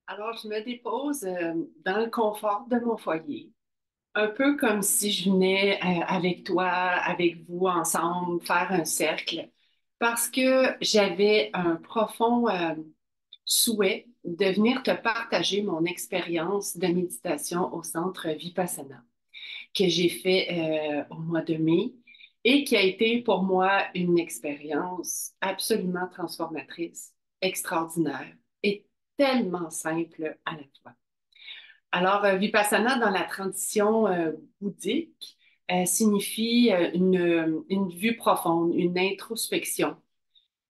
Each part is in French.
Alors, je me dépose dans le confort de mon foyer, un peu comme si je venais avec toi, avec vous, ensemble, faire un cercle, parce que j'avais un profond souhait de venir te partager mon expérience de méditation au centre Vipassana que j'ai fait au mois de mai et qui a été pour moi une expérience absolument transformatrice, extraordinaire et tellement simple à la fois. Alors, Vipassana dans la tradition bouddhique signifie une vue profonde, une introspection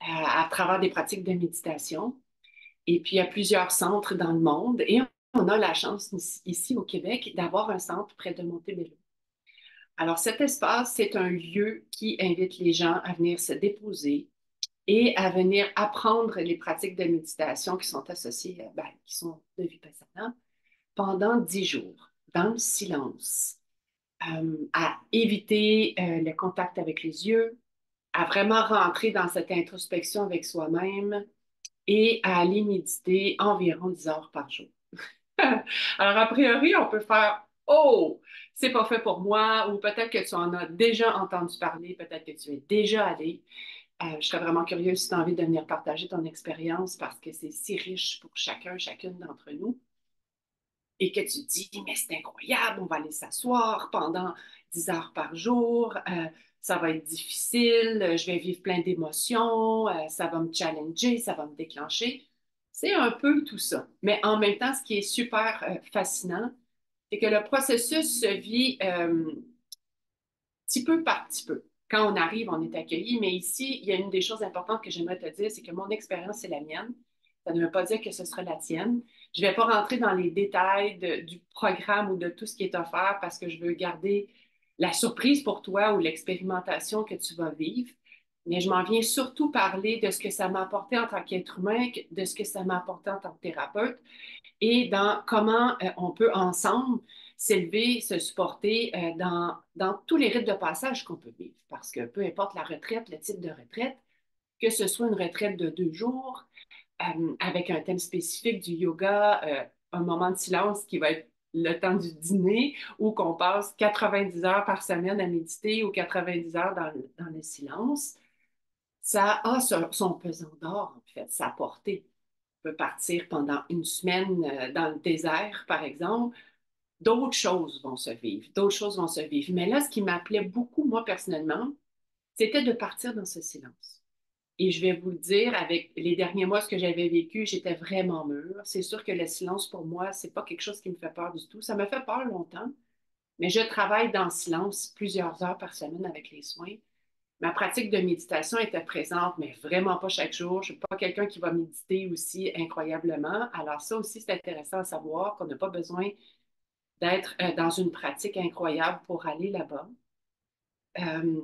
à travers des pratiques de méditation. Et puis, il y a plusieurs centres dans le monde et on a la chance ici au Québec d'avoir un centre près de Montebello. Alors, cet espace, c'est un lieu qui invite les gens à venir se déposer et à venir apprendre les pratiques de méditation qui sont associées, qui sont de Vipassana, pendant 10 jours, dans le silence, à éviter le contact avec les yeux, à vraiment rentrer dans cette introspection avec soi-même et à aller méditer environ 10 heures par jour. Alors, a priori, on peut faire Oh, c'est pas fait pour moi, ou peut-être que tu en as déjà entendu parler, peut-être que tu es déjà allé. Je serais vraiment curieuse si tu as envie de venir partager ton expérience parce que c'est si riche pour chacun, chacune d'entre nous. Et que tu te dis, mais c'est incroyable, on va aller s'asseoir pendant 10 heures par jour, ça va être difficile, je vais vivre plein d'émotions, ça va me challenger, ça va me déclencher. C'est un peu tout ça. Mais en même temps, ce qui est super fascinant, c'est que le processus se vit petit peu par petit peu. Quand on arrive, on est accueilli, mais ici, il y a une des choses importantes que j'aimerais te dire, c'est que mon expérience, c'est la mienne. Ça ne veut pas dire que ce sera la tienne. Je ne vais pas rentrer dans les détails du programme ou de tout ce qui est offert parce que je veux garder la surprise pour toi ou l'expérimentation que tu vas vivre. Mais je m'en viens surtout parler de ce que ça m'a apporté en tant qu'être humain, de ce que ça m'a apporté en tant que thérapeute et dans comment on peut ensemble s'élever, se supporter dans tous les rites de passage qu'on peut vivre. Parce que peu importe la retraite, le type de retraite, que ce soit une retraite de 2 jours, avec un thème spécifique du yoga, un moment de silence qui va être le temps du dîner, ou qu'on passe 90 heures par semaine à méditer ou 90 heures dans le silence, ça a son pesant d'or, en fait, sa portée peut partir pendant une semaine dans le désert, par exemple, d'autres choses vont se vivre, d'autres choses vont se vivre. Mais là, ce qui m'appelait beaucoup, moi, personnellement, c'était de partir dans ce silence. Et je vais vous le dire, avec les derniers mois, ce que j'avais vécu, j'étais vraiment mûre. C'est sûr que le silence, pour moi, c'est pas quelque chose qui me fait peur du tout. Ça me fait peur longtemps, mais je travaille dans le silence plusieurs heures par semaine avec les soins. Ma pratique de méditation était présente, mais vraiment pas chaque jour. Je ne suis pas quelqu'un qui va méditer aussi incroyablement. Alors ça aussi, c'est intéressant à savoir qu'on n'a pas besoin d'être dans une pratique incroyable pour aller là-bas. Euh,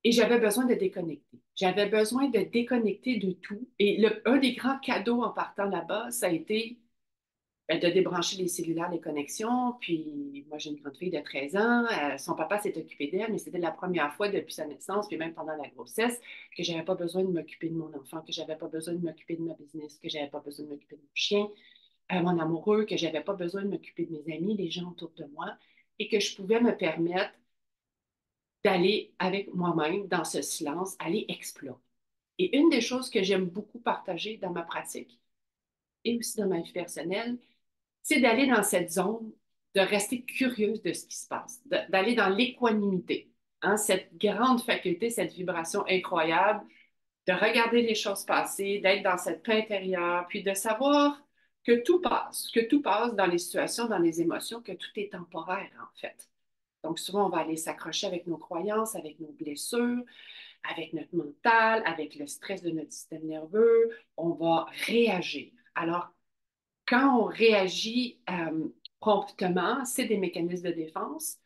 et j'avais besoin de déconnecter. J'avais besoin de déconnecter de tout. Et un des grands cadeaux en partant là-bas, ça a été de débrancher les cellulaires, les connexions. Puis moi, j'ai une grande fille de 13 ans. Son papa s'est occupé d'elle, mais c'était la première fois depuis sa naissance, puis même pendant la grossesse, que j'avais pas besoin de m'occuper de mon enfant, que j'avais pas besoin de m'occuper de ma business, que j'avais pas besoin de m'occuper de mon chien, mon amoureux, que j'avais pas besoin de m'occuper de mes amis, les gens autour de moi, et que je pouvais me permettre d'aller avec moi-même dans ce silence, aller explorer. Et une des choses que j'aime beaucoup partager dans ma pratique et aussi dans ma vie personnelle, c'est d'aller dans cette zone, de rester curieuse de ce qui se passe, d'aller dans l'équanimité, hein, cette grande faculté, cette vibration incroyable, de regarder les choses passer, d'être dans cette paix intérieure, puis de savoir que tout passe dans les situations, dans les émotions, que tout est temporaire en fait. Donc souvent, on va aller s'accrocher avec nos croyances, avec nos blessures, avec notre mental, avec le stress de notre système nerveux. On va réagir. Alors, quand on réagit promptement, c'est des mécanismes de défense,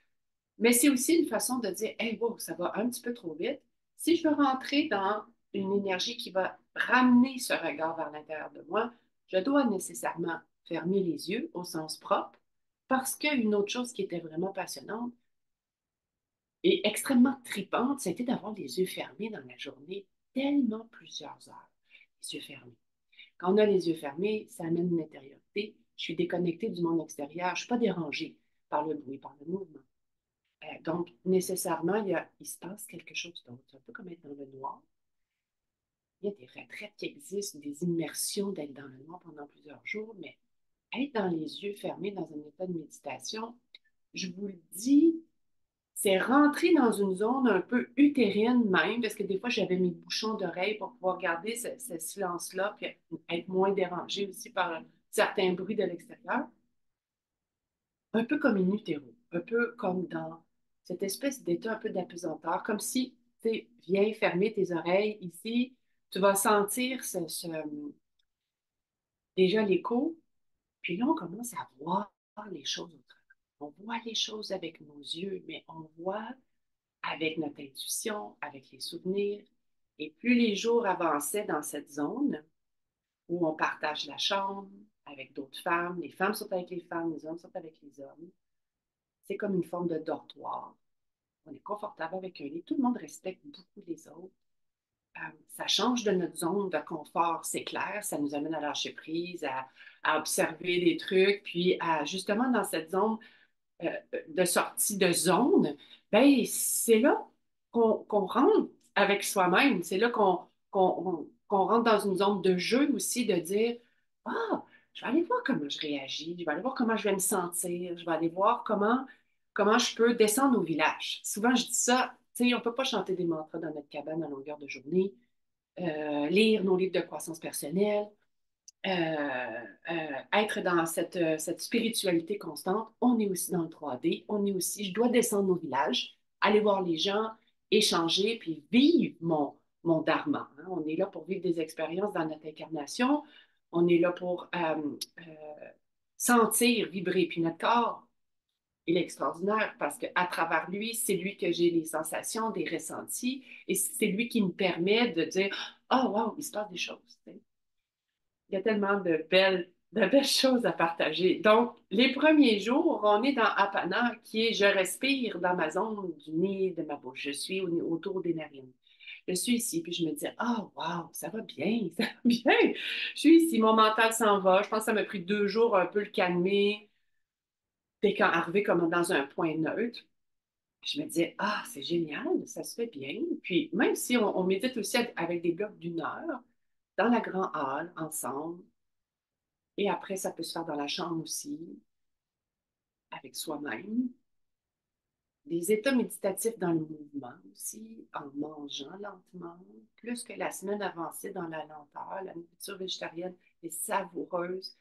mais c'est aussi une façon de dire, hey, wow, ça va un petit peu trop vite. Si je veux rentrer dans une énergie qui va ramener ce regard vers l'intérieur de moi, je dois nécessairement fermer les yeux au sens propre, parce qu'une autre chose qui était vraiment passionnante et extrêmement tripante, c'était d'avoir les yeux fermés dans la journée, tellement plusieurs heures, les yeux fermés. Quand on a les yeux fermés, ça amène une intériorité. Je suis déconnectée du monde extérieur. Je ne suis pas dérangée par le bruit, par le mouvement. Donc, nécessairement, il se passe quelque chose d'autre. C'est un peu comme être dans le noir. Il y a des retraites qui existent, des immersions d'être dans le noir pendant plusieurs jours, mais être dans les yeux fermés dans un état de méditation, je vous le dis, c'est rentrer dans une zone un peu utérine même, parce que des fois, j'avais mes bouchons d'oreilles pour pouvoir garder ce silence-là, puis être moins dérangée aussi par certains bruits de l'extérieur. Un peu comme in utero, un peu comme dans cette espèce d'état un peu d'apesanteur, comme si, tu sais, viens fermer tes oreilles ici, tu vas sentir déjà l'écho, puis là, on commence à voir les choses autrement. On voit les choses avec nos yeux, mais on voit avec notre intuition, avec les souvenirs. Et plus les jours avançaient dans cette zone où on partage la chambre avec d'autres femmes, les femmes sont avec les femmes, les hommes sont avec les hommes, c'est comme une forme de dortoir. On est confortable avec un lit, tout le monde respecte beaucoup les autres. Ça change de notre zone de confort, c'est clair, ça nous amène à lâcher prise, à observer des trucs, puis à, justement dans cette zone euh, de sortie de zone, ben, c'est là qu'on rentre avec soi-même. C'est là qu'on rentre dans une zone de jeu aussi, de dire, ah, je vais aller voir comment je réagis, je vais aller voir comment je vais me sentir, je vais aller voir comment je peux descendre au village. Souvent, je dis ça, tu sais, on ne peut pas chanter des mantras dans notre cabane à longueur de journée, lire nos livres de croissance personnelle, euh, être dans cette spiritualité constante, on est aussi dans le 3D, on est aussi, je dois descendre au village, aller voir les gens, échanger, puis vivre mon dharma. Hein. On est là pour vivre des expériences dans notre incarnation, on est là pour sentir, vibrer, puis notre corps, il est extraordinaire parce qu'à travers lui, c'est lui que j'ai les sensations, des ressentis, et c'est lui qui me permet de dire, oh wow, il se passe des choses. T'sais. Il y a tellement de belles choses à partager. Donc, les premiers jours, on est dans Apana, qui est je respire dans ma zone du nez, de ma bouche. Je suis autour des narines. Je suis ici, puis je me dis, ah, oh, wow, ça va bien, ça va bien. Je suis ici, mon mental s'en va. Je pense que ça m'a pris 2 jours un peu le calmer, puis quand arrivé comme dans un point neutre. Je me disais, ah, c'est génial, ça se fait bien. Puis même si on médite aussi avec des blocs d'1 heure, dans la grande halle, ensemble, et après, ça peut se faire dans la chambre aussi, avec soi-même. Des états méditatifs dans le mouvement aussi, en mangeant lentement. Plus que la semaine avancée dans la lenteur, la nourriture végétarienne est savoureuse.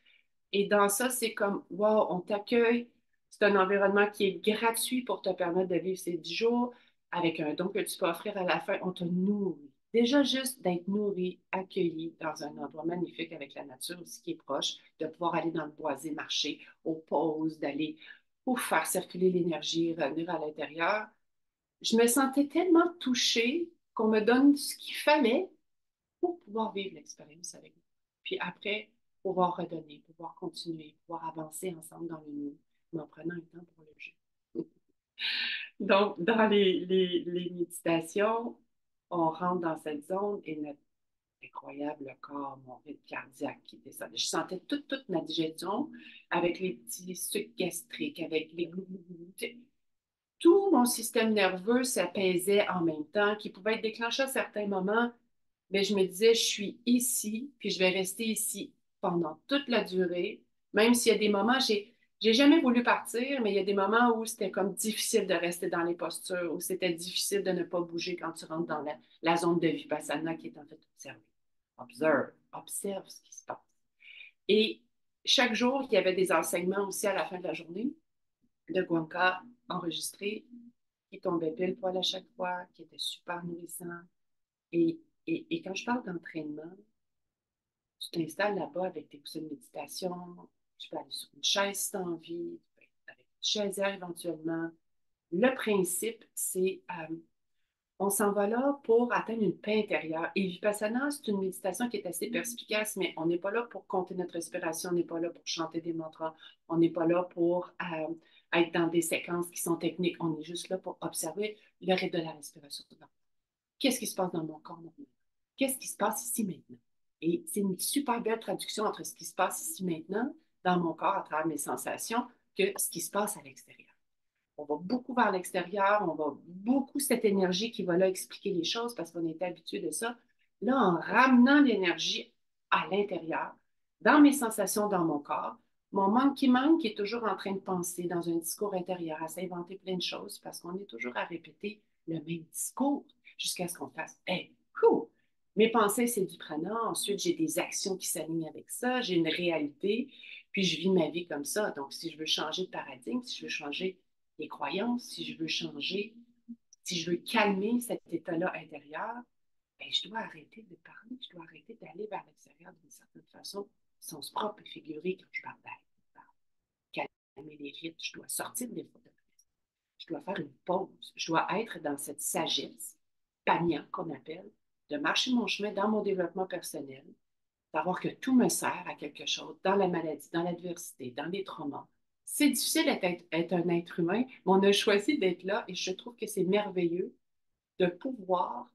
Et dans ça, c'est comme, wow, on t'accueille. C'est un environnement qui est gratuit pour te permettre de vivre ces 10 jours avec un don que tu peux offrir à la fin. On te nourrit. Déjà, juste d'être nourri, accueilli dans un endroit magnifique avec la nature aussi qui est proche, de pouvoir aller dans le boisé, marcher aux pauses, d'aller pour faire circuler l'énergie, revenir à l'intérieur. Je me sentais tellement touchée qu'on me donne ce qu'il fallait pour pouvoir vivre l'expérience avec nous. Puis après, pouvoir redonner, pouvoir continuer, pouvoir avancer ensemble dans le nous, mais en prenant un temps pour le jeu. Donc, dans les méditations, on rentre dans cette zone et notre incroyable corps, mon rythme cardiaque qui descend. Je sentais toute ma digestion avec les petits sucs gastriques, avec les glouglous. Tout mon système nerveux s'apaisait en même temps, qui pouvait être déclenché à certains moments, mais je me disais, je suis ici, puis je vais rester ici pendant toute la durée, même s'il y a des moments, j'ai jamais voulu partir, mais il y a des moments où c'était comme difficile de rester dans les postures, où c'était difficile de ne pas bouger quand tu rentres dans la zone de Vipassana qui est en fait observer. Observe, observe ce qui se passe. Et chaque jour, il y avait des enseignements aussi à la fin de la journée de Guanca enregistrés qui tombaient pile poil à chaque fois, qui étaient super nourrissants. Et, et quand je parle d'entraînement, tu t'installes là-bas avec tes coussins de méditation, tu peux aller sur une chaise si tu as envie, tu peux être avec une chaisière éventuellement. Le principe, c'est on s'en va là pour atteindre une paix intérieure. Et Vipassana, c'est une méditation qui est assez perspicace, mais on n'est pas là pour compter notre respiration, on n'est pas là pour chanter des mantras, on n'est pas là pour être dans des séquences qui sont techniques, on est juste là pour observer le rythme de la respiration. Qu'est-ce qui se passe dans mon corps maintenant? Qu'est-ce qui se passe ici maintenant? Et c'est une super belle traduction entre ce qui se passe ici maintenant, dans mon corps, à travers mes sensations, que ce qui se passe à l'extérieur. On va beaucoup vers l'extérieur, on va beaucoup cette énergie qui va là expliquer les choses parce qu'on est habitué de ça. Là, en ramenant l'énergie à l'intérieur, dans mes sensations, dans mon corps, mon manque qui est toujours en train de penser dans un discours intérieur, à s'inventer plein de choses parce qu'on est toujours à répéter le même discours jusqu'à ce qu'on fasse Hey, cool! Mes pensées, c'est du prana. Ensuite, j'ai des actions qui s'alignent avec ça. J'ai une réalité. Puis, je vis ma vie comme ça. Donc, si je veux changer de paradigme, si je veux changer les croyances, si je veux changer, si je veux calmer cet état-là intérieur, ben, je dois arrêter de parler, je dois arrêter d'aller vers l'extérieur d'une certaine façon, sens propre et figuré quand je parle d'aller, calmer les rythmes, je dois sortir des photographies, je dois faire une pause, je dois être dans cette sagesse, pania qu'on appelle, de marcher mon chemin dans mon développement personnel, savoir que tout me sert à quelque chose dans la maladie, dans l'adversité, dans les traumas. C'est difficile d'être un être humain, mais on a choisi d'être là et je trouve que c'est merveilleux de pouvoir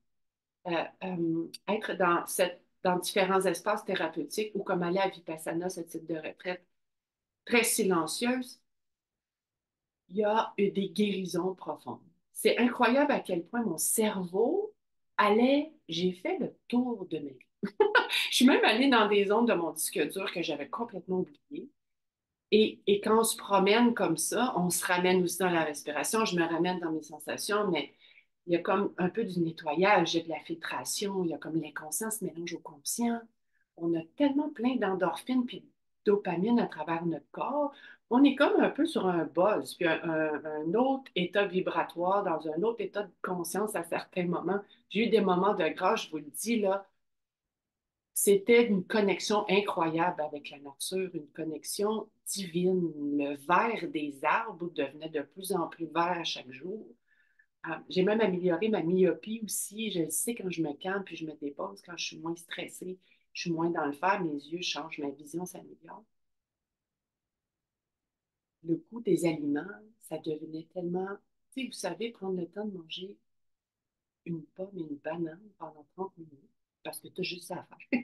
être dans différents espaces thérapeutiques ou comme aller à Vipassana, ce type de retraite très silencieuse, il y a eu des guérisons profondes. C'est incroyable à quel point mon cerveau allait, j'ai fait le tour de mes vies. Je suis même allée dans des zones de mon disque dur que j'avais complètement oubliées. Et quand on se promène comme ça, on se ramène aussi dans la respiration, je me ramène dans mes sensations, mais il y a comme un peu du nettoyage, il y a de la filtration, il y a comme l'inconscient se mélange au conscient. On a tellement plein d'endorphines puis de dopamine à travers notre corps. On est comme un peu sur un buzz, puis un autre état vibratoire, dans un autre état de conscience à certains moments. J'ai eu des moments de grâce, je vous le dis, là, c'était une connexion incroyable avec la nature, une connexion divine. Le vert des arbres devenait de plus en plus vert à chaque jour. J'ai même amélioré ma myopie aussi. Je le sais quand je me calme puis je me dépose, quand je suis moins stressée, je suis moins dans le fer, mes yeux changent, ma vision s'améliore. Le goût des aliments, ça devenait tellement... Tu sais, vous savez, prendre le temps de manger une pomme et une banane pendant 30 minutes, parce que tu as juste ça à faire.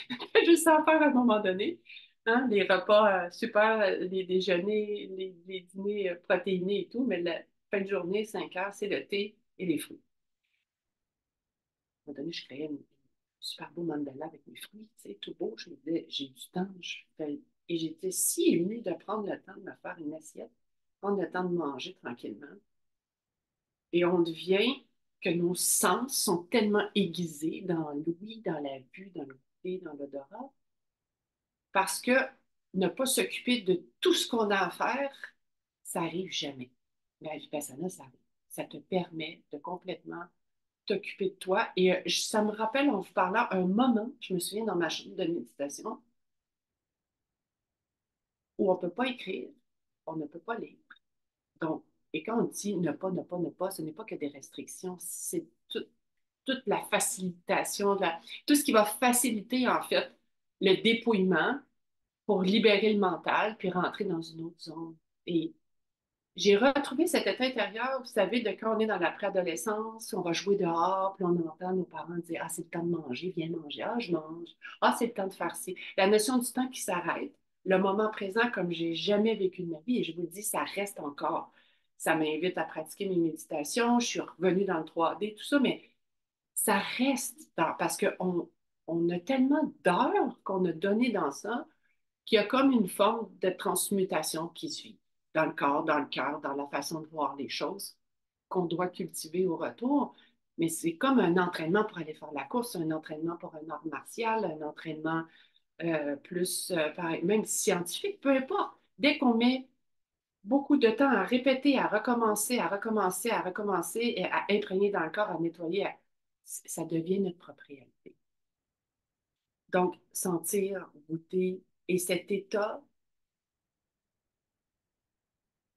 Tu as juste ça à faire à un moment donné. Hein? Les repas super, les déjeuners, les dîners protéinés et tout, mais la fin de journée, 5 heures, c'est le thé et les fruits. À un moment donné, je créais un super beau mandala avec mes fruits, tu sais, tout beau. Je me disais, j'ai du temps. Et j'étais si émue de prendre le temps de me faire une assiette, prendre le temps de manger tranquillement. Et on devient que nos sens sont tellement aiguisés dans l'ouïe, dans la vue, dans le goûter, dans l'odorat, parce que ne pas s'occuper de tout ce qu'on a à faire, ça arrive jamais. Mais à Vipassana, ça arrive. Ça te permet de complètement t'occuper de toi. Et ça me rappelle, en vous parlant, un moment, je me souviens dans ma chambre de méditation, où on ne peut pas écrire, on ne peut pas lire. Donc, et quand on dit ne pas, ne pas, ne pas, ce n'est pas que des restrictions, c'est toute la facilitation, tout ce qui va faciliter en fait le dépouillement pour libérer le mental puis rentrer dans une autre zone. Et j'ai retrouvé cet état intérieur, vous savez, de quand on est dans la préadolescence, on va jouer dehors, puis on entend nos parents dire Ah, c'est le temps de manger, viens manger. Ah, je mange. Ah, c'est le temps de faire ci. La notion du temps qui s'arrête, le moment présent comme j'ai jamais vécu de ma vie, et je vous le dis, ça reste encore. Ça m'invite à pratiquer mes méditations, je suis revenue dans le 3D, tout ça, mais ça reste parce qu'on a tellement d'heures qu'on a donné dans ça qu'il y a comme une forme de transmutation qui se vit dans le corps, dans le cœur, dans la façon de voir les choses qu'on doit cultiver au retour. Mais c'est comme un entraînement pour aller faire la course, un entraînement pour un art martial, un entraînement plus, même scientifique, peu importe. Dès qu'on met beaucoup de temps à répéter, à recommencer, à recommencer, à recommencer, et à imprégner dans le corps, à nettoyer, ça devient notre propre réalité. Donc, sentir, goûter, et cet état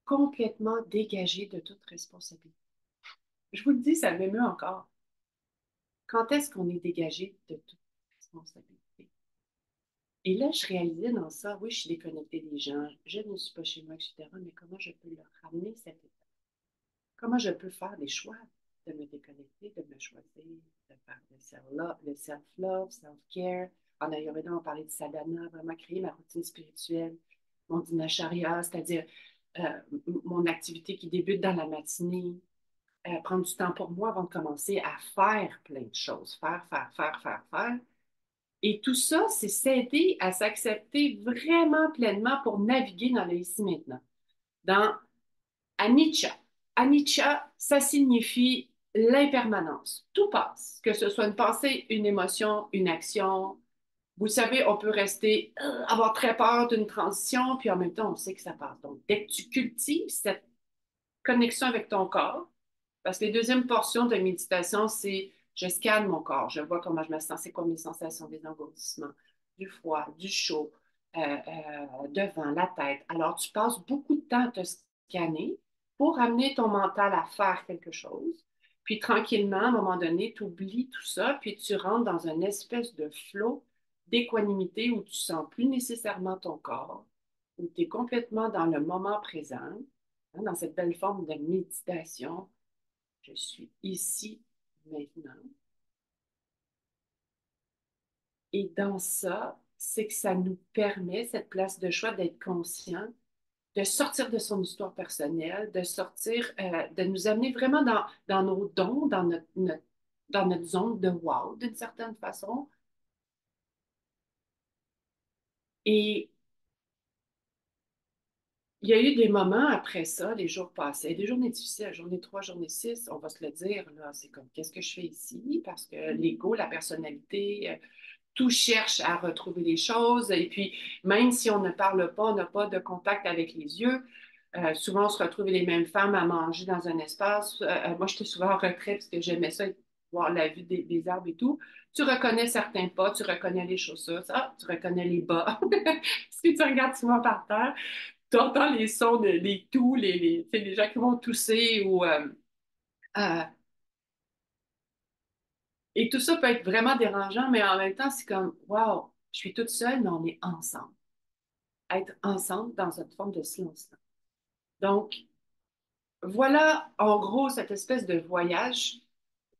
complètement dégagé de toute responsabilité. Je vous le dis, ça m'émeut encore. Quand est-ce qu'on est dégagé de toute responsabilité? Et là, je réalisais dans ça, oui, je suis déconnectée des gens, je ne suis pas chez moi, etc., mais comment je peux leur ramener cet état? Comment je peux faire des choix de me déconnecter, de me choisir, de faire le self-love, self-care. en Ayurveda, on parlait de sadhana, vraiment créer ma routine spirituelle, mon dinacharya, c'est-à-dire euh, mon activité qui débute dans la matinée, prendre du temps pour moi avant de commencer à faire plein de choses, faire. Et tout ça, c'est s'aider à s'accepter vraiment pleinement pour naviguer dans le ici maintenant. Dans Anicca. Anicca, ça signifie l'impermanence. Tout passe, que ce soit une pensée, une émotion, une action. Vous savez, on peut rester, avoir très peur d'une transition, puis en même temps, on sait que ça passe. Donc, dès que tu cultives cette connexion avec ton corps, parce que la deuxième portion de méditation, c'est je scanne mon corps, je vois comment je me sens, c'est quoi mes sensations, des engourdissements, du froid, du chaud, devant la tête. Alors, tu passes beaucoup de temps à te scanner pour amener ton mental à faire quelque chose. Puis tranquillement, à un moment donné, tu oublies tout ça, puis tu rentres dans une espèce de flot d'équanimité où tu sens plus nécessairement ton corps, où tu es complètement dans le moment présent, hein, dans cette belle forme de méditation. Je suis ici maintenant. Et dans ça, c'est que ça nous permet, cette place de choix, d'être conscient, de sortir de son histoire personnelle, de sortir, de nous amener vraiment dans nos dons, dans notre zone de wow, d'une certaine façon. Et il y a eu des moments après ça, les jours passés, des journées difficiles, journée 3, journée 6, on va se le dire, là, c'est comme qu'est-ce que je fais ici? Parce que l'ego, la personnalité, tout cherche à retrouver les choses. Et puis, même si on ne parle pas, on n'a pas de contact avec les yeux, souvent on se retrouve les mêmes femmes à manger dans un espace. Moi, j'étais souvent en retrait parce que j'aimais ça, voir la vue des arbres et tout. Tu reconnais certains pas, tu reconnais les chaussures, ça, tu reconnais les bas. Si tu regardes souvent par terre, tu entends les sons, les toux, tu sais, les gens qui vont tousser ou euh, et tout ça peut être vraiment dérangeant, mais en même temps, c'est comme, wow, je suis toute seule, mais on est ensemble. Être ensemble dans cette forme de silence-là. Donc, voilà, en gros, cette espèce de voyage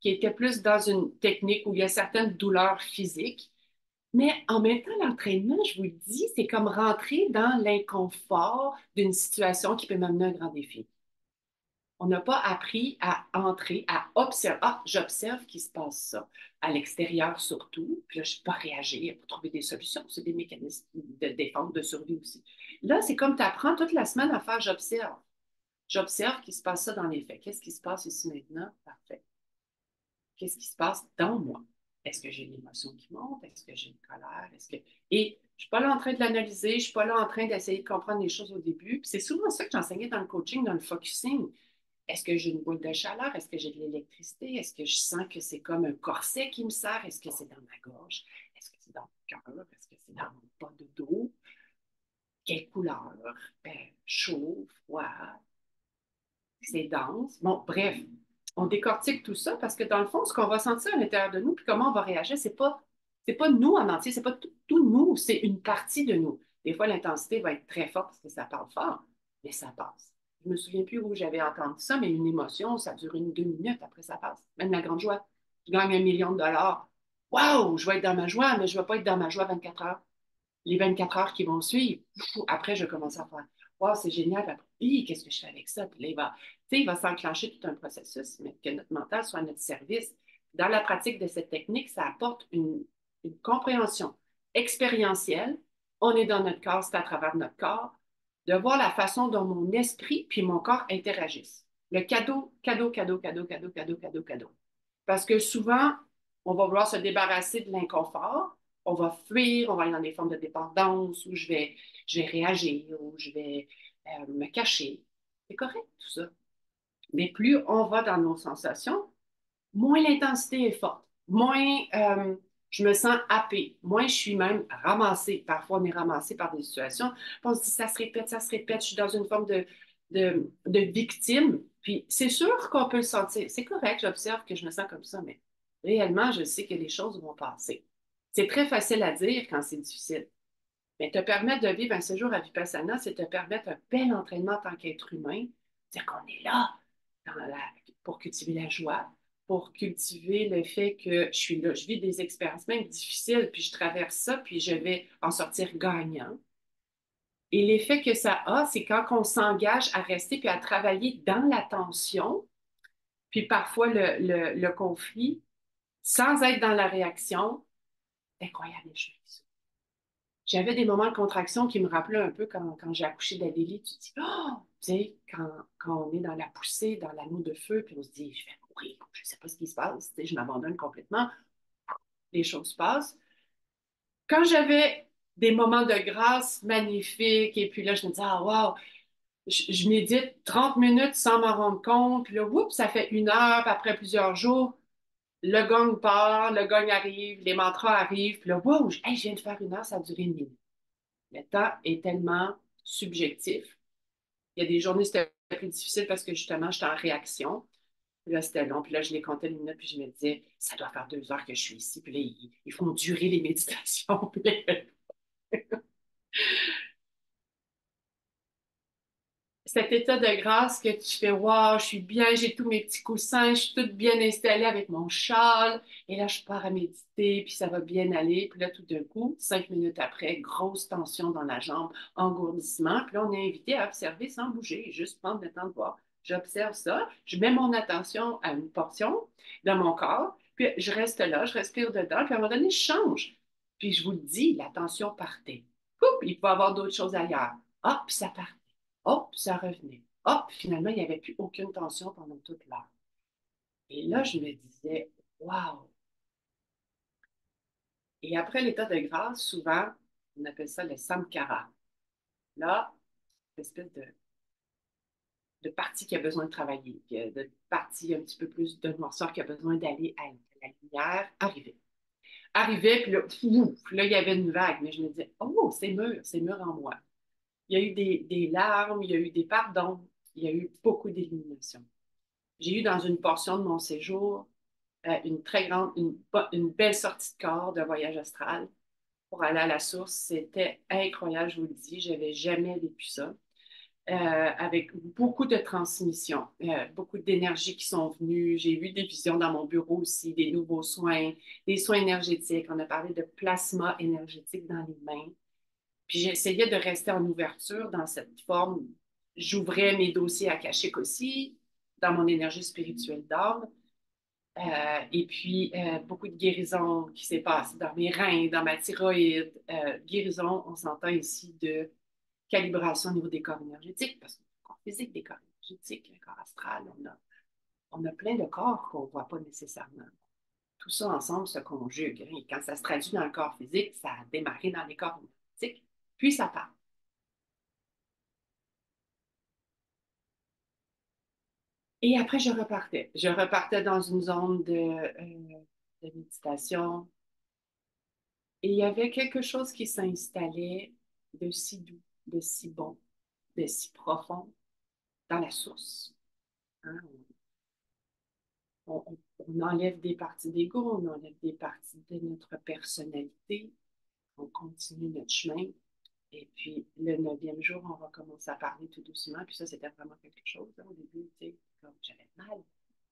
qui était plus dans une technique où il y a certaines douleurs physiques, mais en même temps, l'entraînement, je vous le dis, c'est comme rentrer dans l'inconfort d'une situation qui peut m'amener un grand défi. On n'a pas appris à entrer, à observer. Ah, j'observe qu'il se passe ça. À l'extérieur surtout. Puis là, je ne peux pas réagir pour trouver des solutions. C'est des mécanismes de défense, de survie aussi. Là, c'est comme tu apprends toute la semaine à faire j'observe. J'observe qu'il se passe ça dans les faits. Qu'est-ce qui se passe ici maintenant? Parfait. Qu'est-ce qui se passe dans moi? Est-ce que j'ai une émotion qui monte? Est-ce que j'ai une colère? Est-ce que... Et je ne suis pas là en train de l'analyser, je ne suis pas là en train d'essayer de comprendre les choses au début. Puis c'est souvent ça que j'enseignais dans le coaching, dans le focusing. Est-ce que j'ai une boule de chaleur? Est-ce que j'ai de l'électricité? Est-ce que je sens que c'est comme un corset qui me serre? Est-ce que c'est dans ma gorge? Est-ce que c'est dans mon cœur? Est-ce que c'est dans mon bas de dos? Quelle couleur? Chaud, froid, c'est dense. Bon, bref, on décortique tout ça parce que dans le fond, ce qu'on va sentir à l'intérieur de nous, puis comment on va réagir, c'est pas nous en entier, c'est pas tout nous, c'est une partie de nous. Des fois, l'intensité va être très forte parce que ça parle fort, mais ça passe. Je me souviens plus où j'avais entendu ça, mais une émotion, ça dure 2 minutes, après ça passe. Même la grande joie. Je gagne 1 million de dollars. Waouh, je vais être dans ma joie, mais je ne vais pas être dans ma joie 24 heures. Les 24 heures qui vont suivre, après, je commence à faire waouh, c'est génial. Après, qu'est-ce que je fais avec ça? Puis là, il va s'enclencher tout un processus, mais que notre mental soit à notre service. Dans la pratique de cette technique, ça apporte une compréhension expérientielle. On est dans notre corps, c'est à travers notre corps, de voir la façon dont mon esprit puis mon corps interagissent. Le cadeau. Parce que souvent, on va vouloir se débarrasser de l'inconfort, on va fuir, on va aller dans des formes de dépendance où je vais réagir, où je vais me cacher. C'est correct tout ça. Mais plus on va dans nos sensations, moins l'intensité est forte, moins je me sens happée, moins je suis même ramassée. Parfois, on est ramassé par des situations, puis on se dit ça se répète, je suis dans une forme de victime. Puis c'est sûr qu'on peut le sentir. C'est correct, j'observe que je me sens comme ça, mais réellement, je sais que les choses vont passer. C'est très facile à dire quand c'est difficile. Mais te permettre de vivre un séjour à Vipassana, c'est te permettre un bel entraînement en tant qu'être humain. C'est-à-dire qu'on est là dans pour cultiver la joie, pour cultiver le fait que je suis là, je vis des expériences même difficiles, puis je traverse ça, puis je vais en sortir gagnant. Et l'effet que ça a, c'est quand on s'engage à rester puis à travailler dans la tension, puis parfois le conflit, sans être dans la réaction, c'est incroyable les choses. J'avais des moments de contraction qui me rappelaient un peu quand j'ai accouché d'Adélie. Tu te dis, oh, tu sais, quand on est dans la poussée, dans l'anneau de feu, puis on se dit, je vais mourir, je ne sais pas ce qui se passe, tu sais, je m'abandonne complètement, les choses passent. Quand j'avais des moments de grâce magnifiques, et puis là, je me dis, ah, wow, je médite 30 minutes sans m'en rendre compte, puis là, oups, ça fait 1 heure, puis après plusieurs jours, le gong part, le gong arrive, les mantras arrivent, puis là, wow, hey, je viens de faire 1 heure, ça a duré 1 minute. Le temps est tellement subjectif. Il y a des journées, c'était plus difficile parce que justement, j'étais en réaction. Puis là, c'était long. Puis là, je les comptais les minutes. Puis je me disais, ça doit faire 2 heures que je suis ici. Puis là, ils font durer les méditations. Puis là, cet état de grâce que tu fais, wow, je suis bien, j'ai tous mes petits coussins, je suis toute bien installée avec mon châle. Et là, je pars à méditer, puis ça va bien aller. Puis là, tout d'un coup, 5 minutes après, grosse tension dans la jambe, engourdissement. Puis là, on est invité à observer sans bouger, juste prendre le temps de voir. J'observe ça, je mets mon attention à une portion de mon corps, puis je reste là, je respire dedans, puis à un moment donné, je change. Puis je vous le dis, la tension partait. Poup, il peut y avoir d'autres choses ailleurs. Ah, puis ça part. Hop, ça revenait. Hop, finalement, il n'y avait plus aucune tension pendant toute l'heure. Et là, je me disais, waouh! Et après l'état de grâce, souvent, on appelle ça le samkara. Là, une espèce de partie qui a besoin de travailler, de partie un petit peu plus de noirceur qui a besoin d'aller à la lumière, arrivait. Arrivait, puis là, ouf, là, il y avait une vague, mais je me disais, oh, c'est mûr en moi. Il y a eu des larmes, il y a eu des pardons, il y a eu beaucoup d'élimination. J'ai eu dans une portion de mon séjour une très grande, une belle sortie de corps de voyage astral pour aller à la source. C'était incroyable, je vous le dis. Je n'avais jamais vécu ça. Avec beaucoup de transmission, beaucoup d'énergie qui sont venues. J'ai vu des visions dans mon bureau aussi, des nouveaux soins, des soins énergétiques. On a parlé de plasma énergétique dans les mains. Puis j'essayais de rester en ouverture dans cette forme. J'ouvrais mes dossiers akashiques aussi, dans mon énergie spirituelle d'âme. Et puis, beaucoup de guérison qui s'est passé dans mes reins, dans ma thyroïde. Guérison, on s'entend ici de calibration au niveau des corps énergétiques, parce que le corps physique, des corps énergétiques, le corps astral, on a plein de corps qu'on ne voit pas nécessairement. Tout ça ensemble se conjugue. Et quand ça se traduit dans le corps physique, ça a démarré dans les corps énergétiques, puis ça part. Et après, je repartais. Je repartais dans une zone de méditation. Et il y avait quelque chose qui s'installait de si doux, de si bon, de si profond dans la source. Hein. On enlève des parties d'ego, on enlève des parties de notre personnalité, on continue notre chemin. Et puis, le 9e jour, on va commencer à parler tout doucement. Puis ça, c'était vraiment quelque chose. Hein, au début, tu sais, comme j'avais mal,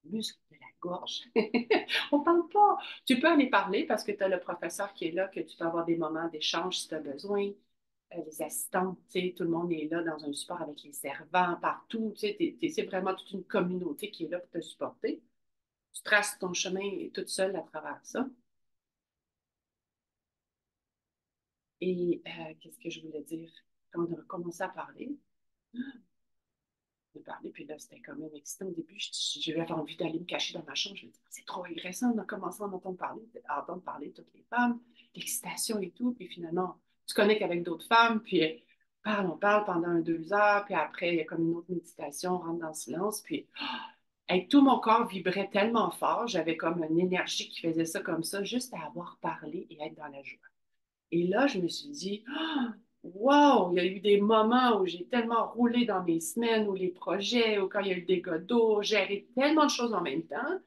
muscle de la gorge. On parle pas. Tu peux aller parler parce que tu as le professeur qui est là, que tu peux avoir des moments d'échange si tu as besoin. Les assistants, tu sais, tout le monde est là dans un support avec les servants, partout. Tu sais, c'est vraiment toute une communauté qui est là pour te supporter. Tu traces ton chemin toute seule à travers ça. Et qu'est-ce que je voulais dire? Quand on a commencé à parler, de parler, puis là, c'était quand même excitant au début. J'avais envie d'aller me cacher dans ma chambre. Je me disais, c'est trop agressant. On a commencé à entendre parler de toutes les femmes, l'excitation et tout. Puis finalement, tu connectes avec d'autres femmes, puis on parle pendant 2 heures, puis après, il y a comme une autre méditation, on rentre dans le silence, puis hey, tout mon corps vibrait tellement fort, j'avais comme une énergie qui faisait ça comme ça, juste à avoir parlé et être dans la joie. Et là, je me suis dit, wow, il y a eu des moments où j'ai tellement roulé dans mes semaines, ou les projets, ou quand il y a eu des gars d'eau, gérer tellement de choses en même temps,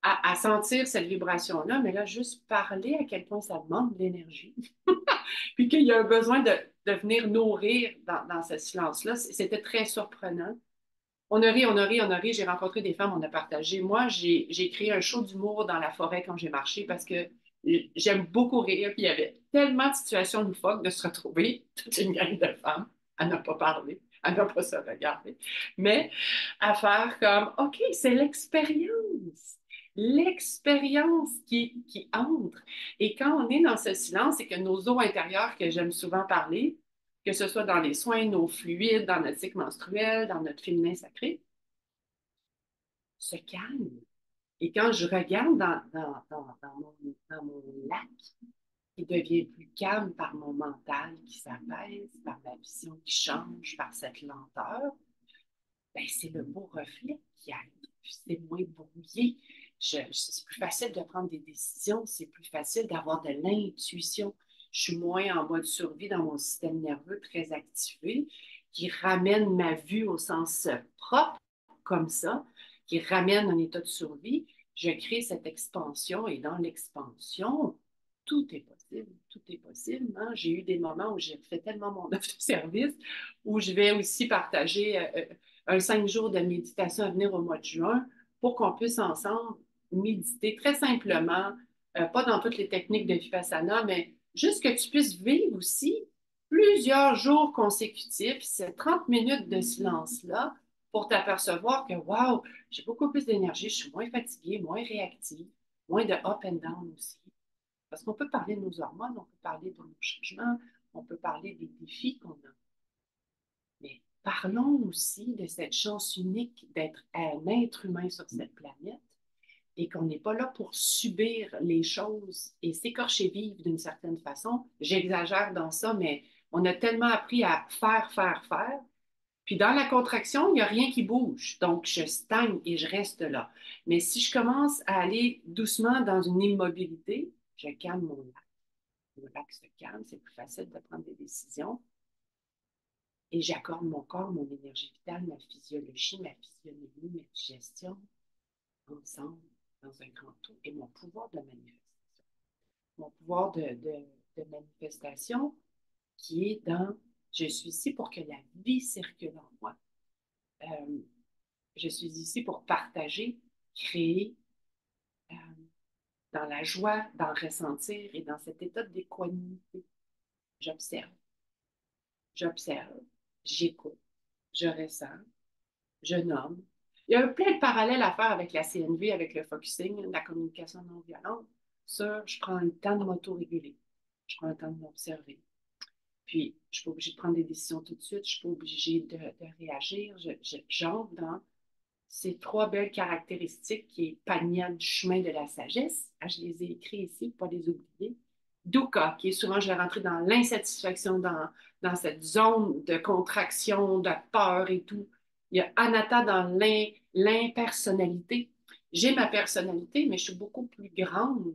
à sentir cette vibration-là, mais là, juste parler à quel point ça demande de l'énergie, puis qu'il y a un besoin de venir nourrir dans ce silence-là, c'était très surprenant. On a ri, on a ri, on a ri. J'ai rencontré des femmes, on a partagé. Moi, j'ai créé un show d'humour dans la forêt quand j'ai marché parce que j'aime beaucoup rire. Puis il y avait tellement de situations loufoques de se retrouver, toute une gang de femmes, à ne pas parler, à ne pas se regarder, mais à faire comme, OK, c'est l'expérience. L'expérience qui entre. Et quand on est dans ce silence et que nos eaux intérieures, que j'aime souvent parler, que ce soit dans les soins, nos fluides, dans notre cycle menstruel, dans notre féminin sacré, se calme. Et quand je regarde dans mon lac, qui devient plus calme par mon mental qui s'apaise, par ma vision qui change, par cette lenteur, ben c'est le beau reflet qui arrive. C'est moins brouillé. C'est plus facile de prendre des décisions, c'est plus facile d'avoir de l'intuition. Je suis moins en mode survie dans mon système nerveux très activé, qui ramène ma vue au sens propre, comme ça, qui ramène un état de survie. Je crée cette expansion et dans l'expansion, tout est possible, tout est possible. Hein? J'ai eu des moments où j'ai fait tellement mon offre de service, où je vais aussi partager un 5 jours de méditation à venir au mois de juin pour qu'on puisse ensemble méditer très simplement, pas dans toutes les techniques de Vipassana, mais juste que tu puisses vivre aussi plusieurs jours consécutifs, ces 30 minutes de silence-là, pour t'apercevoir que, wow, j'ai beaucoup plus d'énergie, je suis moins fatiguée, moins réactive, moins de up and down aussi. Parce qu'on peut parler de nos hormones, on peut parler de nos changements, on peut parler des défis qu'on a. Mais parlons aussi de cette chance unique d'être un être humain sur cette planète et qu'on n'est pas là pour subir les choses et s'écorcher vivre d'une certaine façon. J'exagère dans ça, mais on a tellement appris à faire, faire, faire. Puis dans la contraction, il n'y a rien qui bouge. Donc, je stagne et je reste là. Mais si je commence à aller doucement dans une immobilité, je calme mon lac. Le lac se calme, c'est plus facile de prendre des décisions. Et j'accorde mon corps, mon énergie vitale, ma physiologie, ma physionomie, ma digestion, ensemble, dans un grand tout, et mon pouvoir de manifestation. Mon pouvoir de manifestation qui est dans je suis ici pour que la vie circule en moi. Euh, je suis ici pour partager, créer, euh, dans la joie, dans le ressentir et dans cet état d'équanimité. J'observe, j'observe, j'écoute, je ressens, je nomme. Il y a plein de parallèles à faire avec la CNV, avec le focusing, la communication non violente. Ça, je prends le temps de m'auto-réguler. Je prends le temps de m'observer. Puis, je ne suis pas obligée de prendre des décisions tout de suite. Je ne suis pas obligée de réagir. J'entre dans ces trois belles caractéristiques qui est Panya du chemin de la sagesse. Ah, je les ai écrits ici pour ne pas les oublier. Dukkha, qui est souvent, je vais rentrer dans l'insatisfaction, dans cette zone de contraction, de peur et tout. Il y a Anatta dans l'impersonnalité. J'ai ma personnalité, mais je suis beaucoup plus grande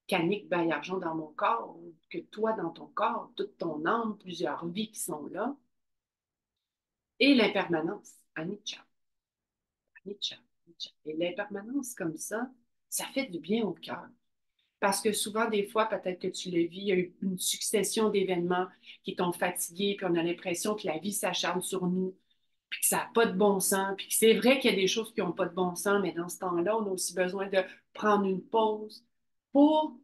qu'Annick Baillargeon dans mon corps, que toi dans ton corps, toute ton âme, plusieurs vies qui sont là. Et l'impermanence, Anicca. Anicca, Anicca. Et l'impermanence comme ça fait du bien au cœur. Parce que souvent, des fois, peut-être que tu le vis, il y a eu une succession d'événements qui t'ont fatigué, puis on a l'impression que la vie s'acharne sur nous, puis que ça n'a pas de bon sens, puis que c'est vrai qu'il y a des choses qui n'ont pas de bon sens, mais dans ce temps-là, on a aussi besoin de prendre une pause pour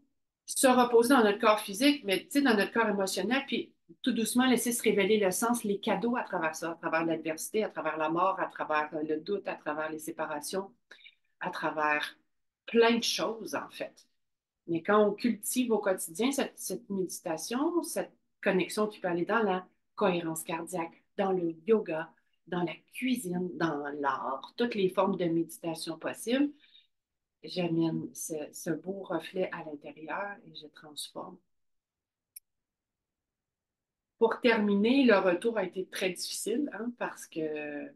se reposer dans notre corps physique, mais tu sais, dans notre corps émotionnel, puis tout doucement laisser se révéler le sens, les cadeaux à travers ça, à travers l'adversité, à travers la mort, à travers le doute, à travers les séparations, à travers plein de choses, en fait. Mais quand on cultive au quotidien cette méditation, cette connexion qui peut aller dans la cohérence cardiaque, dans le yoga, dans la cuisine, dans l'art, toutes les formes de méditation possibles, j'amène ce beau reflet à l'intérieur et je transforme. Pour terminer, le retour a été très difficile hein, parce que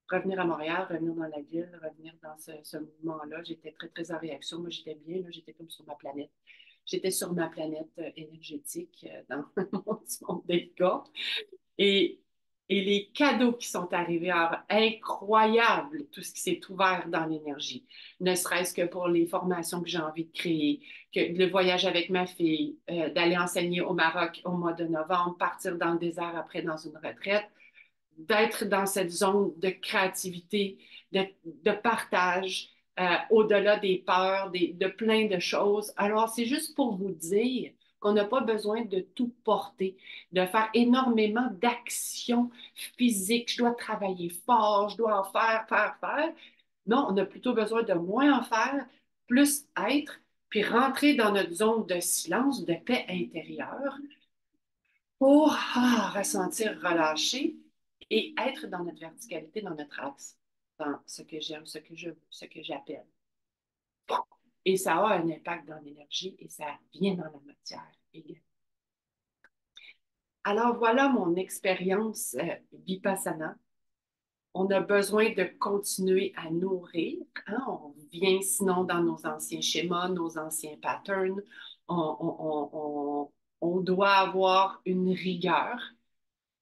revenir à Montréal, revenir dans la ville, revenir dans ce mouvement-là, j'étais très, très en réaction. Moi, j'étais bien, là, j'étais comme sur ma planète. J'étais sur ma planète énergétique dans mon petit monde des gars. Et, et les cadeaux qui sont arrivés, alors, incroyable, tout ce qui s'est ouvert dans l'énergie. Ne serait-ce que pour les formations que j'ai envie de créer, que le voyage avec ma fille, d'aller enseigner au Maroc au mois de novembre, partir dans le désert après dans une retraite d'être dans cette zone de créativité, de partage, au-delà des peurs, de plein de choses. Alors, c'est juste pour vous dire qu'on n'a pas besoin de tout porter, de faire énormément d'actions physiques. Je dois travailler fort, je dois en faire, faire, faire. Non, on a plutôt besoin de moins en faire, plus être, puis rentrer dans notre zone de silence, de paix intérieure pour ressentir relâcher et être dans notre verticalité, dans notre axe, dans ce que j'aime, ce que je veux, ce que j'appelle. Et ça a un impact dans l'énergie et ça vient dans la matière également. Alors voilà mon expérience Vipassana. On a besoin de continuer à nourrir. Hein? On vient sinon dans nos anciens schémas, nos anciens patterns. On doit avoir une rigueur.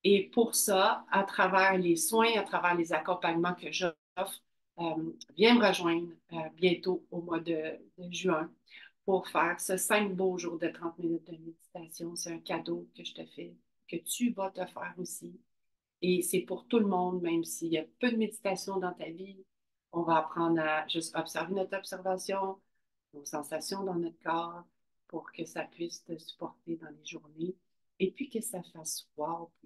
Et pour ça, à travers les soins, à travers les accompagnements que j'offre, viens me rejoindre bientôt au mois de juin pour faire ce 5 beaux jours de 30 minutes de méditation. C'est un cadeau que je te fais, que tu vas te faire aussi. Et c'est pour tout le monde, même s'il y a peu de méditation dans ta vie. On va apprendre à juste observer notre observation, nos sensations dans notre corps pour que ça puisse te supporter dans les journées et puis que ça fasse wow